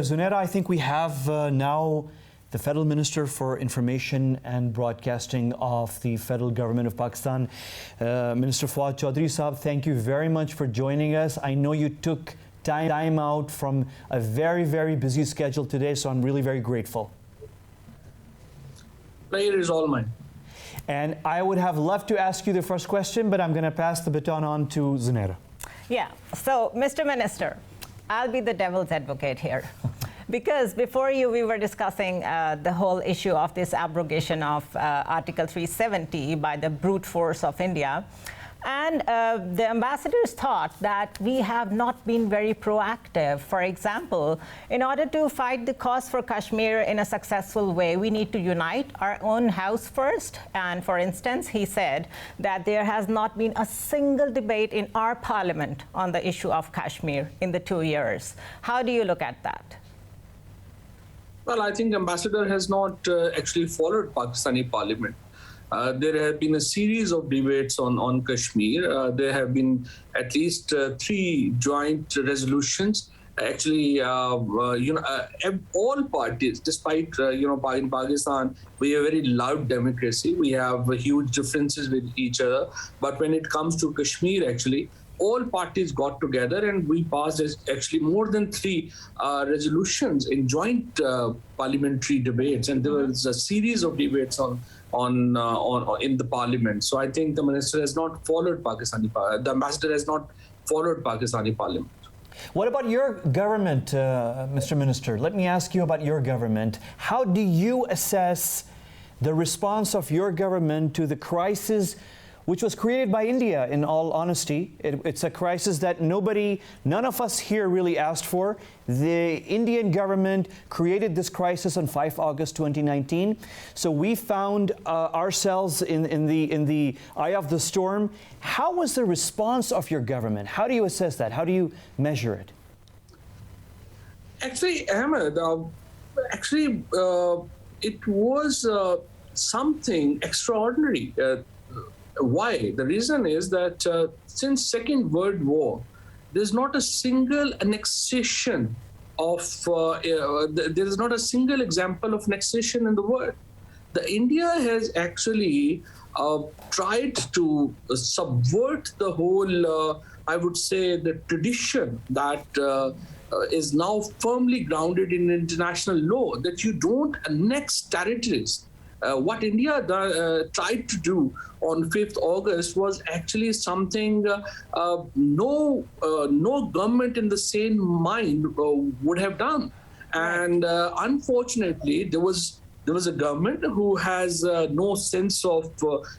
Zunaira, I think we have now the Federal Minister for Information and Broadcasting of the Federal Government of Pakistan, Minister Fawad Chaudhry Sahab. Thank you very much for joining us. I know you took time out from a very, very busy schedule today, so I'm really very grateful. Pleasure is all mine. And I would have loved to ask you the first question, but I'm going to pass the baton on to Zunaira. Yeah, so Mr. Minister, I'll be the devil's advocate here. Because before you, we were discussing the whole issue of this abrogation of Article 370 by the brute force of India. And the ambassadors thought that we have not been very proactive. For example, in order to fight the cause for Kashmir in a successful way, we need to unite our own house first. And for instance, he said that there has not been a single debate in our parliament on the issue of Kashmir in the 2 years. How do you look at that? Well, I think Ambassador has not actually followed Pakistani parliament. There have been a series of debates on Kashmir. There have been at least 3 joint resolutions. Actually, all parties, despite, in Pakistan, we have a very loud democracy. We have huge differences with each other. But when it comes to Kashmir, actually, all parties got together and we passed actually more than 3 resolutions in joint parliamentary debates. And there was a series of debates in the parliament. So I think the minister has not followed the ambassador has not followed Pakistani parliament. What about your government, Mr. Minister? Let me ask you about your government. How do you assess the response of your government to the crisis which was created by India, in all honesty? It's a crisis that none of us here really asked for. The Indian government created this crisis on 5 August 2019. So we found ourselves in the eye of the storm. How was the response of your government? How do you assess that? How do you measure it? Actually, Ahmed, it was something extraordinary. Why? The reason is that since Second World War, there's not a single annexation of, there is not a single example of annexation in the world. The India has actually tried to subvert the whole, I would say, the tradition that is now firmly grounded in international law, that you don't annex territories. What India tried to do on 5th August was actually something no government in the sane mind would have done. And unfortunately, there was a government who has no sense of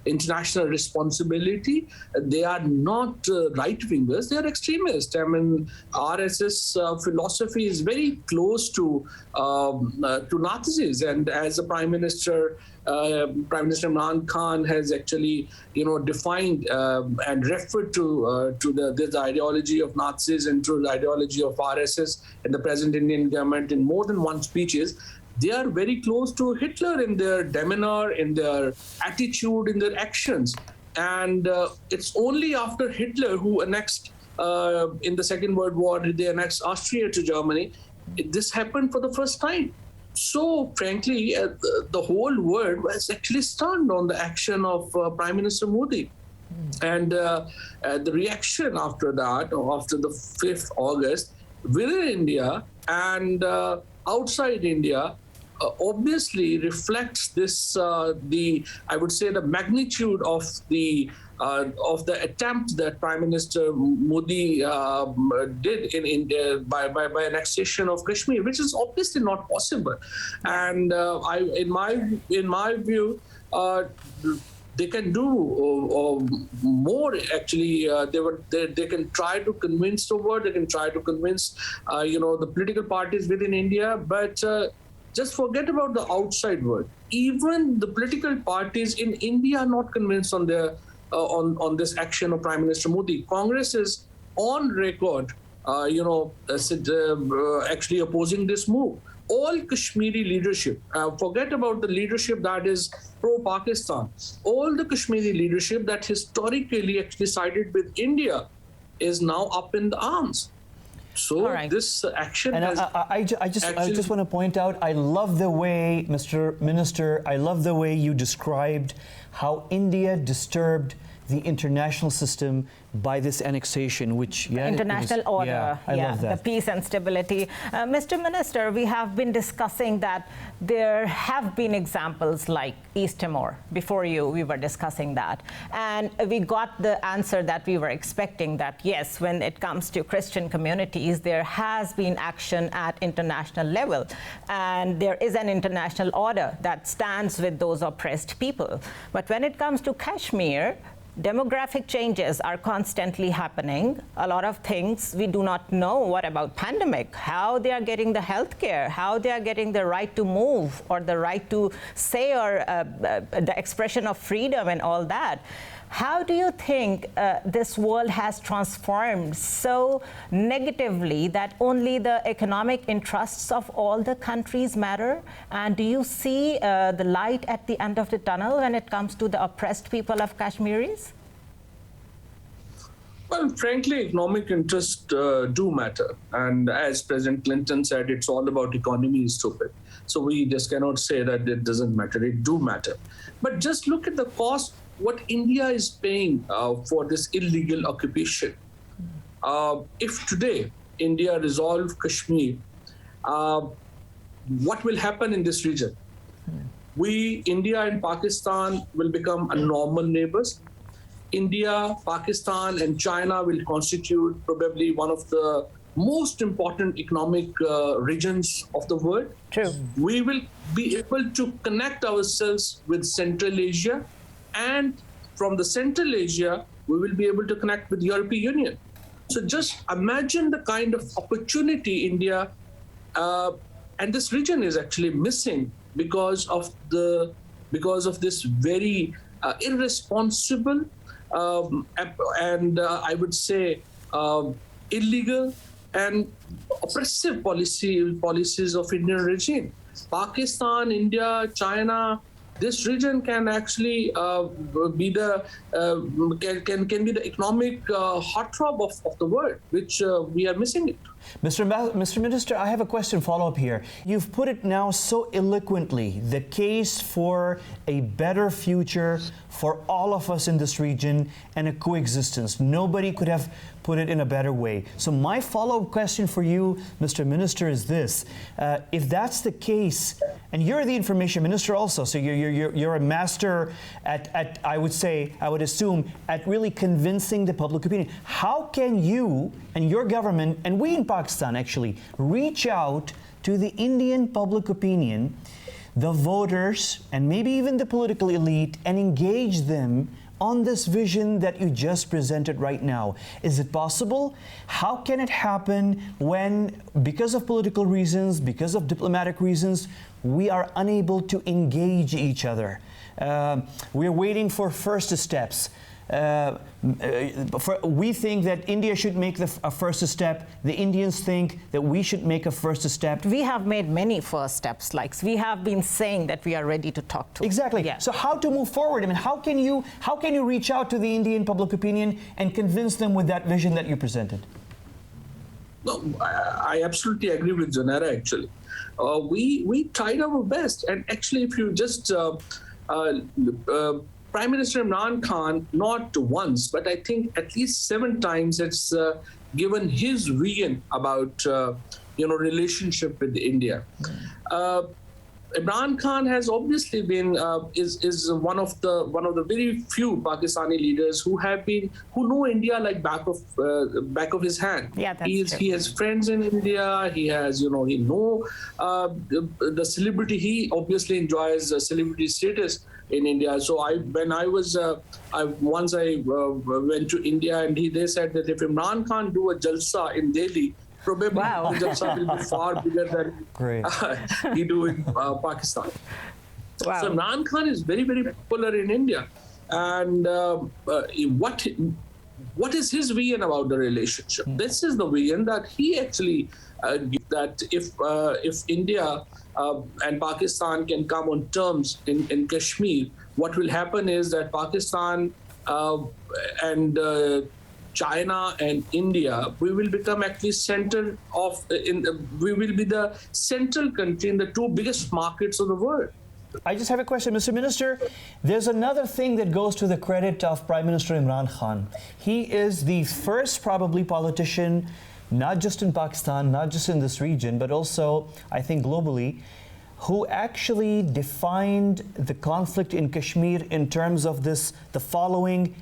international responsibility. They are not right-wingers, they are extremists. I mean, RSS philosophy is very close to Nazis. And as the Prime Minister Imran Khan has actually, defined and referred to this ideology of Nazis and to the ideology of RSS in the present Indian government in more than one speeches, they are very close to Hitler in their demeanor, in their attitude, in their actions. And it's only after Hitler, who annexed in the Second World War, they annexed Austria to Germany, this happened for the first time. So frankly, the whole world was actually stunned on the action of Prime Minister Modi. And the reaction after that, after the 5th August, within India and outside India, obviously reflects this, I would say, the magnitude of the attempt that Prime Minister Modi did in India by annexation of Kashmir, which is obviously not possible. And in my view, they can do more. Actually, they can try to convince the world. They can try to convince, the political parties within India, but. Just forget about the outside world. Even the political parties in India are not convinced on their on this action of Prime Minister Modi. Congress is on record, actually opposing this move. All Kashmiri leadership, forget about the leadership that is pro-Pakistan. All the Kashmiri leadership that historically actually sided with India is now up in the arms. So right. this action And has I just want to point out, I love the way, Mr. Minister, I love the way you described how India disturbed the international system by this annexation, which international order, Yeah, I love that. the peace and stability. Mr. Minister, we have been discussing that there have been examples like East Timor. Before you, we were discussing that. And we got the answer that we were expecting, that yes, when it comes to Christian communities, there has been action at international level. And there is an international order that stands with those oppressed people. But when it comes to Kashmir, demographic changes are constantly happening. A lot of things we do not know. What about pandemic? How they are getting the health care, how they are getting the right to move or the right to say, or the expression of freedom and all that. How do you think this world has transformed so negatively that only the economic interests of all the countries matter? And do you see the light at the end of the tunnel when it comes to the oppressed people of Kashmiris? Well, frankly, economic interests do matter. And as President Clinton said, it's all about economy is stupid. So we just cannot say that it doesn't matter. It do matter. But just look at the cost, what India is paying for this illegal occupation. If today India resolve Kashmir, what will happen in this region? India and Pakistan will become a normal neighbors. India, Pakistan, and China will constitute probably one of the most important economic regions of the world. True. We will be able to connect ourselves with Central Asia, and from the Central Asia, we will be able to connect with the European Union. So just imagine the kind of opportunity India and this region is actually missing because of this very irresponsible and I would say illegal and oppressive policies of Indian regime. Pakistan, India, China, this region can actually be the economic heartthrob of the world, which we are missing it. Mr. Minister, I have a question follow-up here. You've put it now so eloquently, the case for a better future for all of us in this region and a coexistence. Nobody could have put it in a better way. So my follow-up question for you, Mr. Minister, is this. If that's the case, and you're the information minister also, so you're a master at I would assume, at really convincing the public opinion. How can you and your government, and we in Pakistan actually, reach out to the Indian public opinion, the voters, and maybe even the political elite, and engage them on this vision that you just presented right now? Is it possible? How can it happen when, because of political reasons, because of diplomatic reasons, we are unable to engage each other? We're waiting for first steps. We think that India should make a first step. The Indians think that we should make a first step. We have made many first steps. Like we have been saying that we are ready to talk to. Exactly. Yeah. So how to move forward? I mean, how can you reach out to the Indian public opinion and convince them with that vision that you presented? No, I absolutely agree with Zunaira. Actually, we tried our best, and actually, if you just Prime Minister Imran Khan, not once, but I think at least 7 times, has given his vision about relationship with India. Imran Khan has obviously been is one of the very few Pakistani leaders who know India like back of his hand. Yeah, that's true. He has friends in India. He has the celebrity. He obviously enjoys celebrity status in India. So when I went to India, and they said that if Imran Khan do a jalsa in Delhi, probably the jalsa will be far bigger than he do in Pakistan. Wow. So Imran Khan is very, very popular in India. And what is his vision about the relationship? This is the vision that he actually gives, that if India and Pakistan can come on terms in Kashmir, what will happen is that Pakistan and China and India, we will become actually we will be the central country in the two biggest markets of the world. I just have a question, Mr. Minister. There's another thing that goes to the credit of Prime Minister Imran Khan. He is the first probably politician, not just in Pakistan, not just in this region, but also, I think, globally, who actually defined the conflict in Kashmir in terms of the following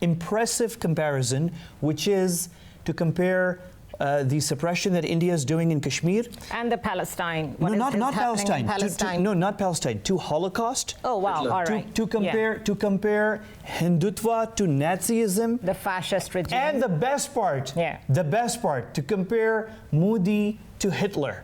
impressive comparison, which is to compare the suppression that India is doing in Kashmir and the Palestine. Not Palestine. Not Palestine. To Holocaust. Oh wow! All right. To compare Hindutva to Nazism. The fascist regime. And the best part. To compare Modi to Hitler.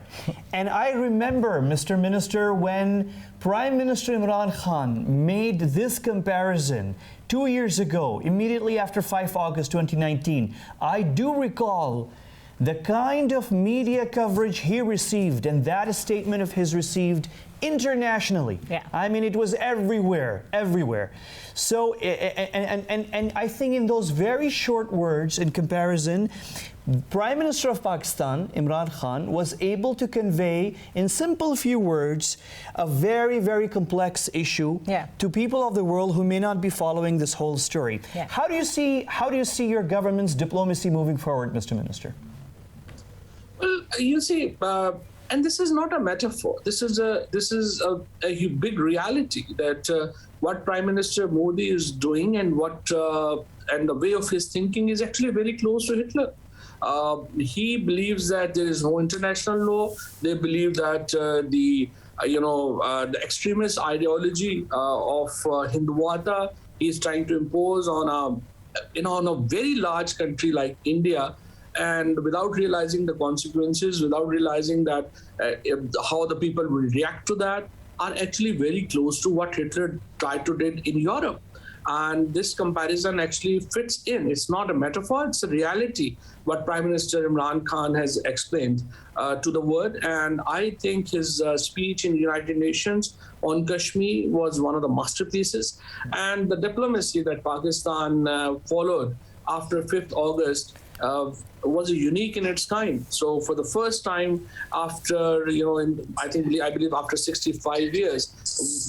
And I remember, Mr. Minister, when Prime Minister Imran Khan made this comparison 2 years ago, immediately after 5 August 2019, I do recall the kind of media coverage he received, and that statement of his received internationally. I mean, it was everywhere. So, and I think in those very short words in comparison, Prime Minister of Pakistan, Imran Khan, was able to convey in simple few words a very, very complex issue to people of the world who may not be following this whole story. How do you see your government's diplomacy moving forward, Mr. Minister? Well, you see, and this is not a metaphor. This is a big reality that what Prime Minister Modi is doing and and the way of his thinking is actually very close to Hitler. He believes that there is no international law. They believe that the extremist ideology of Hindutva is trying to impose on a very large country like India, and without realizing the consequences, without realizing that how the people will react to that, are actually very close to what Hitler tried to do in Europe. And this comparison actually fits in. It's not a metaphor, it's a reality, what Prime Minister Imran Khan has explained to the world. And I think his speech in the United Nations on Kashmir was one of the masterpieces. And the diplomacy that Pakistan followed after 5th August was unique in its kind. So for the first time after, I believe after 65 years,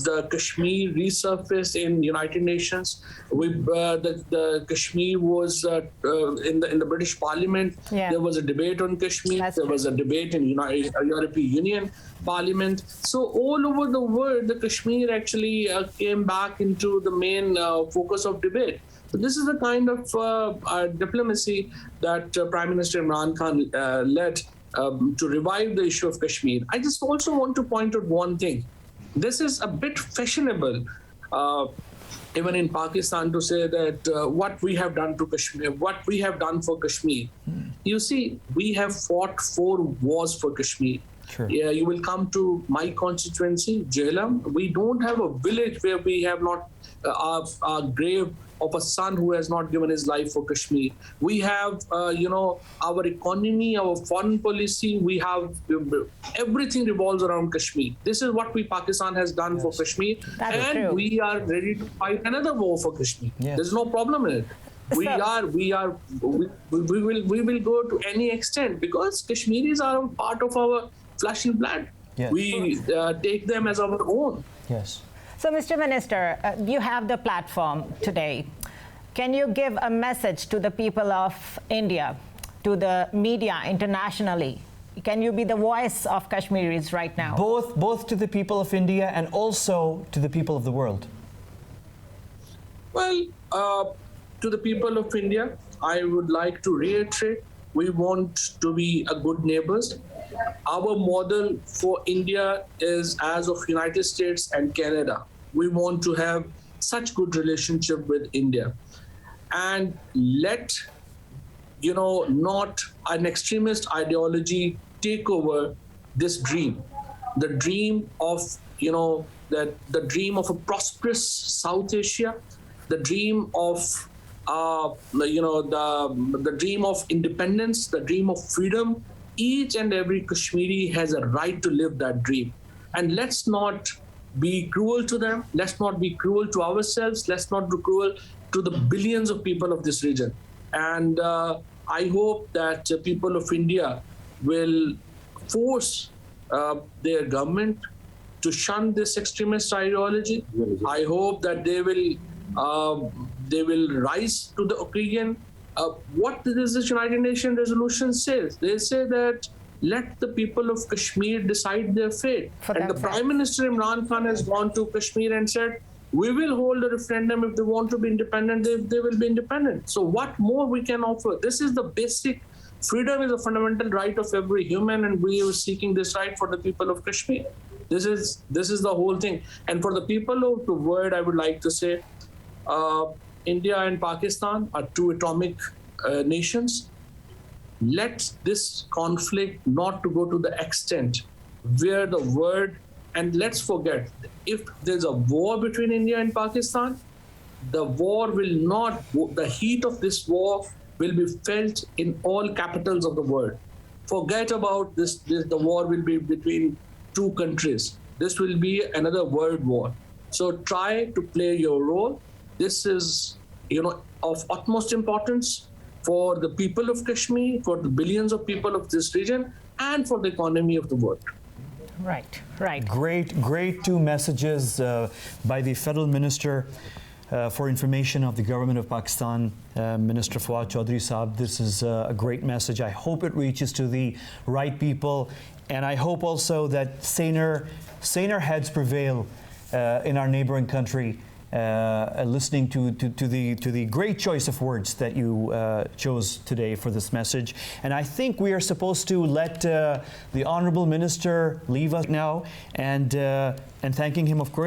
the Kashmir resurfaced in United Nations. The Kashmir was in the British Parliament. There was a debate on Kashmir. There was a debate in European Union Parliament. So all over the world, the Kashmir actually came back into the main focus of debate. So this is the kind of diplomacy that Prime Minister Imran Khan led to revive the issue of Kashmir. I just also want to point out one thing. This is a bit fashionable, even in Pakistan, to say that what we have done to Kashmir, what we have done for Kashmir. You see, we have fought 4 wars for Kashmir. Sure. Yeah, you will come to my constituency, Jhelum. We don't have a village where we have not a grave of a son who has not given his life for Kashmir. We have, our economy, our foreign policy, we have everything revolves around Kashmir. This is what Pakistan has done for Kashmir. And we are ready to fight another war for Kashmir. There's no problem in it. We will go to any extent because Kashmiris are part of our flesh and blood. We take them as our own. Yes. So, Mr. Minister, you have the platform today. Can you give a message to the people of India, to the media internationally? Can you be the voice of Kashmiris right now? Both to the people of India and also to the people of the world. Well, to the people of India, I would like to reiterate, we want to be a good neighbors. Our model for India is as of United States and Canada. We want to have such good relationship with India. And let, not an extremist ideology take over this dream. The dream of, the dream of a prosperous South Asia, the dream of the dream of independence, the dream of freedom. Each and every Kashmiri has a right to live that dream. And let's not be cruel to them. Let's not be cruel to ourselves. Let's not be cruel to the billions of people of this region. And I hope that people of India will force their government to shun this extremist ideology. I hope that they will rise to the occasion. What this United Nations resolution says, they say that let the people of Kashmir decide their fate. And the Prime Minister Imran Khan has gone to Kashmir and said, we will hold a referendum. If they want to be independent, they will be independent. So what more we can offer? This is the basic, freedom is a fundamental right of every human, and we are seeking this right for the people of Kashmir. This is the whole thing. And for the people of the world, I would like to say, India and Pakistan are two atomic nations. Let this conflict not to go to the extent where the world, and let's forget, if there's a war between India and Pakistan, the war will not, the heat of this war will be felt in all capitals of the world. Forget about this, the war will be between two countries. This will be another world war. So try to play your role. This is, of utmost importance for the people of Kashmir, for the billions of people of this region, and for the economy of the world. Right, right. Great two messages by the Federal Minister for Information of the Government of Pakistan, Minister Fawad Chaudhry Saab. This is a great message. I hope it reaches to the right people, and I hope also that saner heads prevail in our neighboring country. Listening to the great choice of words that you chose today for this message. And I think we are supposed to let the Honourable Minister leave us now, and thanking him, of course,